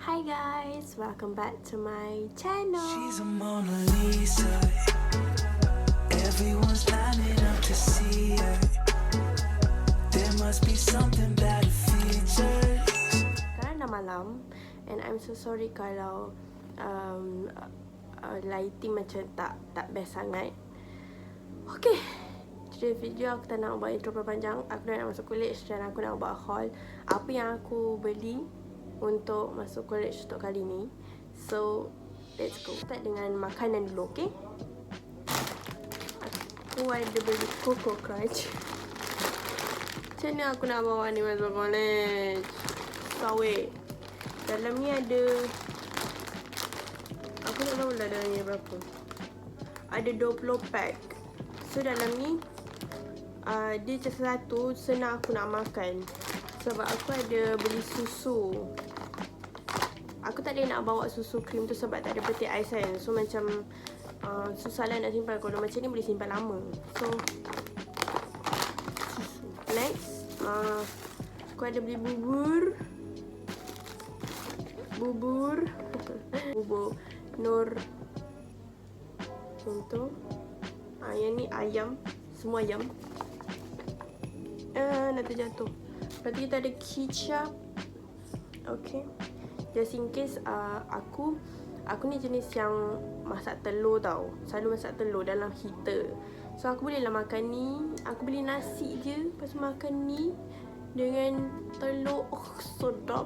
Hi guys, welcome back to my channel. She's a Mona Lisa. Everyone's lining up to see her. There must be something about her features. Sekarang dah malam and I'm so sorry kalau lighting macam tak best sangat. Okay, today's video aku tak nak buat intro panjang. Aku dah nak masuk college dan aku nak buat haul apa yang aku beli untuk masuk college untuk kali ni. So, let's go. Start dengan makanan dulu, okay? Aku ada beli Coco Crunch. Macam mana aku nak bawa ni masuk college? Sawit. Dalam ni ada, aku tak tahu lah dalam ni berapa. Ada 20 pack. So dalam ni dia macam satu senang aku nak makan. Sebab aku ada beli susu. Aku tak boleh nak bawa susu krim tu sebab tak ada peti ais kan. So macam susah lah nak simpan. Kalau macam ni boleh simpan lama. So next aku ada beli bubur bubur Nur untuk yang ni ayam, semua ayam. Nak terjatuh. Lepas tu kita ada kicap. Okay, just in case aku ni jenis yang masak telur tau. Selalu masak telur dalam heater. So aku boleh lah makan ni. Aku beli nasi je, lepas tu makan ni dengan telur. Oh, sedap.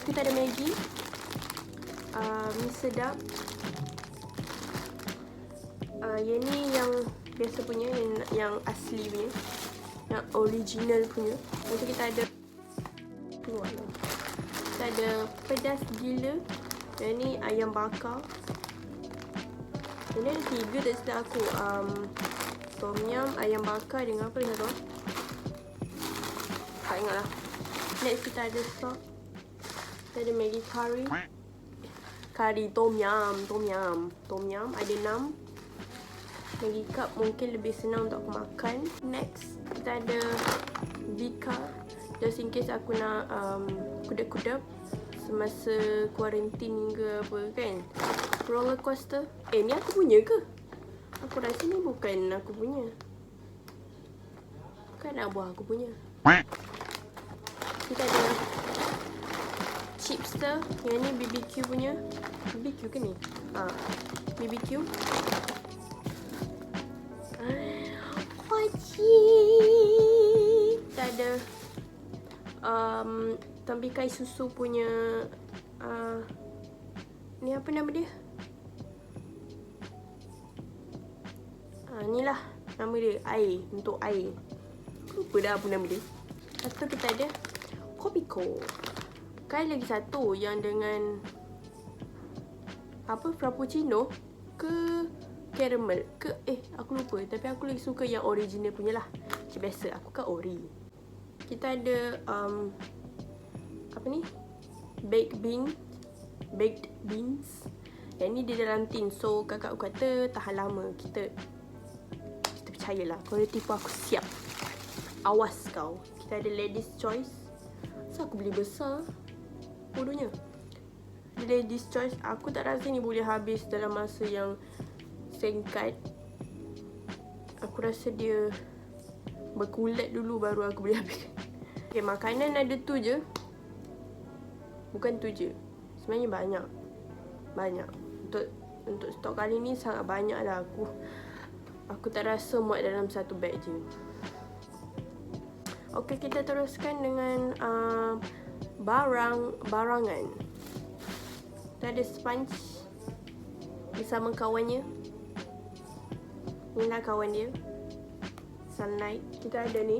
Kita ada Maggi, mi sedap. Yang ni yang biasa punya, yang asli punya, yang original punya. Lepas tu kita ada pedas gila. Yang ni ayam bakar. Yang ni ada 3 tak silap aku. Tom yum, ayam bakar dengan apa lagi satu? Tak ingat lah. Next kita ada sop. Kita ada Maggi curry. Curry tom yum ada 6. Maggi cup mungkin lebih senang untuk aku makan. Next kita ada Vika, just in case aku nak kudap-kudap semasa quarantine ke apa kan. Roller coaster. Ni aku punya ke? Aku rasa ni bukan aku punya. Kan nak buah aku punya. Kita ada chipster. Yang ni BBQ punya. BBQ ke ni? BBQ. Kita ada tampikai susu punya. Ni apa nama dia? Ni lah nama dia, air, untuk air. Lupa dah apa nama dia. Lepas tu kita ada Kopiko. Kan lagi satu yang dengan apa, frappuccino ke caramel ke aku lupa, tapi aku lagi suka yang original punya lah. Macam biasa aku kan ori. Kita ada apa ni, baked beans. Yang ni dia dalam tin. So kakak aku kata tahan lama. Kita percayalah. Kalau dia tipu aku, siap. Awas kau. Kita ada ladies choice. So aku beli besar, bodohnya. Ladies choice, aku tak rasa ni boleh habis dalam masa yang singkat. Aku rasa dia berkulat dulu baru aku boleh habiskan. Okay, makanan ada tu je. Bukan tu je, sebenarnya banyak. Untuk stok kali ni sangat banyak lah. Aku tak rasa muat dalam satu beg je. Okay, kita teruskan dengan barangan. Kita ada sponge bersama kawannya. Inilah kawan dia, Sunlight. Kita ada ni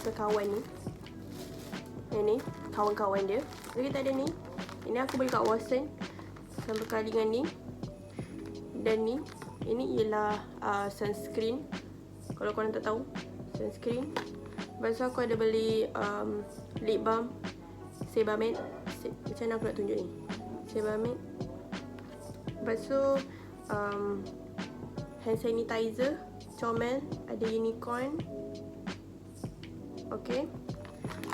sekawan ni. Yang ni kawan-kawan dia. Lalu kita ada ni. Ini aku beli kat Watson sama kali dengan ni. Dan ni, ini ialah sunscreen. Kalau korang tak tahu, sunscreen. Lepas tu aku ada beli lip balm Sebamed. Macam mana aku nak tunjuk ni? Sebamed. Lepas tu hand sanitizer Comel, ada unicorn. Okay.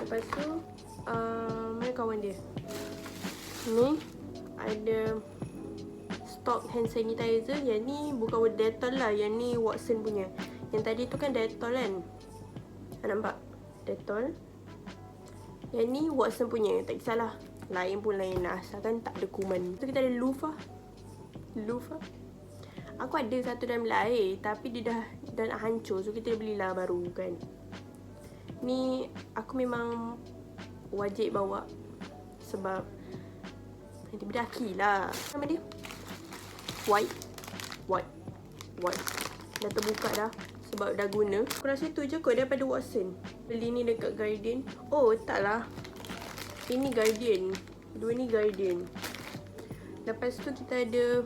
Lepas tu Mana kawan dia? Ni ada stock hand sanitizer. Yang ni bukan Dettol lah, yang ni Watson punya. Yang tadi tu kan Dettol kan. Nampak? Dettol. Yang ni Watson punya. Tak kisahlah, lain pun lain lah, asalkan tak ada kuman. Tu kita ada loofah. Aku ada satu dalam air, tapi dia dah nak hancur, so kita belilah baru kan. Ni aku memang wajib bawa sebab nanti berdaki lah. Nama dia White. Dah terbuka dah sebab dah guna. Aku rasa tu je kot daripada Watson. Beli ni dekat Guardian. Oh tak lah, ini Guardian. Dua ni Guardian. Lepas tu kita ada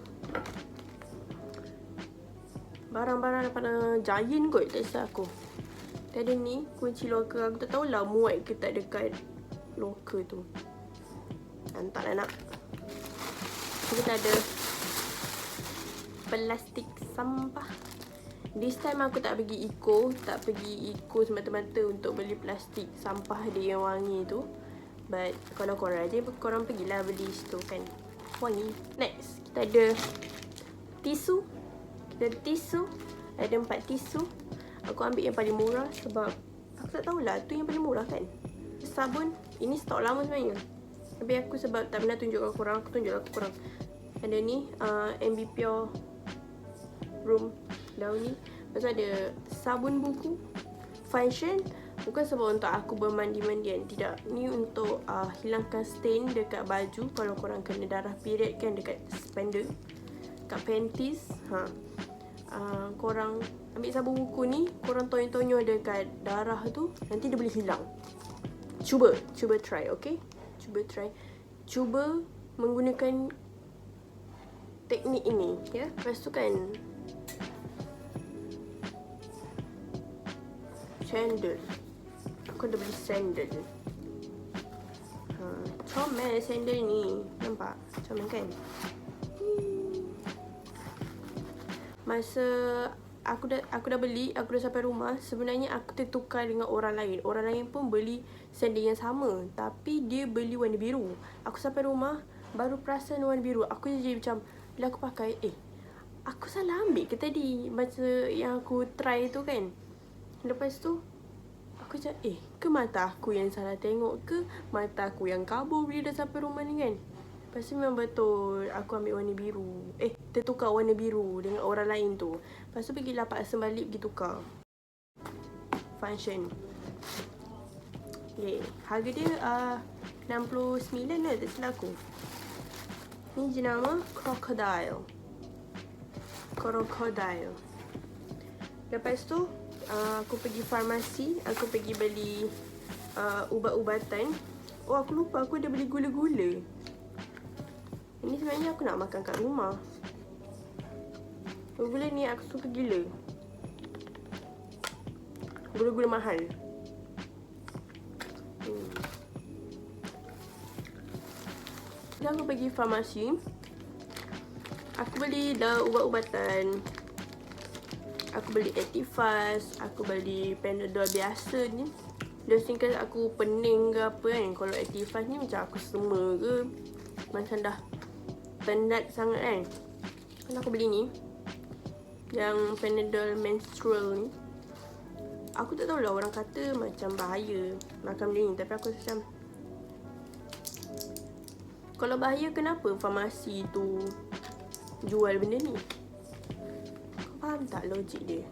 barang-barang daripada Giant kot, tak silap aku. Kita ada ni kunci locker. Aku tak tahulah muat ke tak dekat locker tu. Hantarlah nak. Kita ada plastik sampah. This time aku tak pergi eco semata-mata untuk beli plastik sampah dia yang wangi tu. But kalau korang ada, korang pergilah beli situ kan, wangi. Next, kita ada tisu. Ada 4 tisu. Aku ambil yang paling murah sebab aku tak tahulah tu yang paling murah kan. Sabun, ini stok lama sebenarnya, tapi aku sebab tak pernah tunjuk korang, aku tunjuk korang. Ada ni MB Pure Room daun ni. Lepas tu ada sabun buku function. Bukan sebab untuk aku bermandi-mandian, tidak. Ni untuk hilangkan stain dekat baju kalau korang kena darah period kan, dekat spender, kat panties. Korang ambil sabun buku ni, korang tonyo-tonyo dekat darah tu, nanti dia boleh hilang. Cuba try, okay? Cuba menggunakan teknik ini, ya. Lepas tu kan sandal. Aku dah beli sandal. Comel sandal ni. Nampak? Comel kan? Masa aku dah beli, aku dah sampai rumah, sebenarnya aku tertukar dengan orang lain. Orang lain pun beli sandal yang sama, tapi dia beli warna biru. Aku sampai rumah baru perasan warna biru. Aku jadi macam, bila aku pakai, aku salah ambil ke tadi masa yang aku try tu kan. Lepas tu aku macam, ke mata aku yang salah tengok, ke mata aku yang kabur bila dah sampai rumah ni kan. Lepas tu memang betul aku ambil warna biru. Tertukar warna biru dengan orang lain tu. Lepas tu pergilah paksa balik pergi tukar. Function. Harga dia 69 lah, tak silap aku. Ni jenama Crocodile. Lepas tu aku pergi farmasi, aku pergi beli ubat-ubatan. Oh, aku lupa aku dah beli gula-gula. Ini sebenarnya aku nak makan kat rumah. Gula ni aku suka gila. Gula-gula mahal. Dan aku pergi farmasi. Aku beli dah ubat-ubatan. Aku beli Actifast, aku beli Panadol biasa ni. Just in case aku pening ke apa kan. Kalau Actifast ni macam aku semua ke, macam dah penat sangat kan. Kan aku beli ni, yang Panadol menstrual ni. Aku tak tahulah, orang kata macam bahaya makan benda ni, tapi aku macam, kalau bahaya kenapa farmasi tu jual benda ni? Kau faham tak logik dia?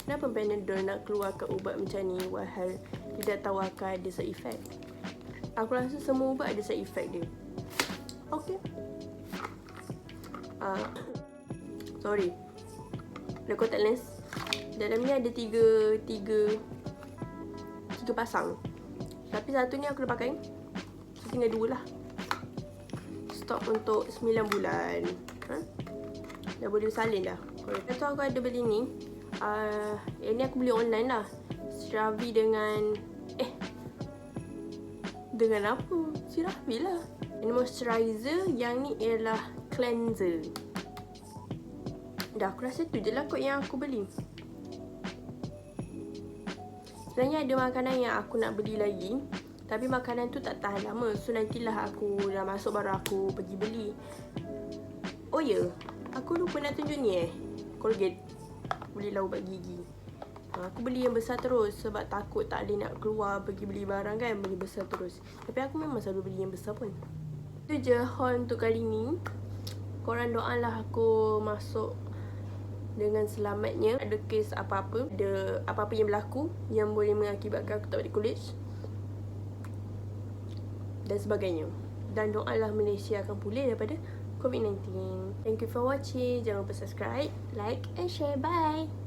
Kenapa Panadol nak keluarkan ubat macam ni walhal dia dah tahu akan ada side effect? Aku rasa semua ubat ada side effect dia. Okay. Sorry. Ada contact lens. Dalam ni ada tiga pasang. Tapi satu ni aku dah pakai. So tinggal 2 lah. Stok untuk 9 bulan. Dah boleh salin dah. Lepas tu aku ada beli ni. Yang ni aku beli online lah. Siravi dengan dengan apa? Siravi lah. Ini moisturizer. Yang ni ialah cleanser. Dah, aku rasa tu je lah kot yang aku beli. Sebenarnya ada makanan yang aku nak beli lagi. Tapi makanan tu tak tahan lama. So nantilah aku dah masuk baru aku pergi beli. Oh ya, aku lupa nak tunjuk ni Colgate. Beli lah ubat gigi. Aku beli yang besar terus sebab takut tak boleh nak keluar pergi beli barang kan, beli besar terus. Tapi aku memang selalu beli yang besar pun. Itu je haul untuk kali ni. Korang doalah aku masuk dengan selamatnya. Ada kes apa-apa, ada apa-apa yang berlaku yang boleh mengakibatkan aku tak balik college dan sebagainya. Dan doalah Malaysia akan pulih daripada COVID-19. Thank you for watching. Jangan lupa subscribe, like and share. Bye.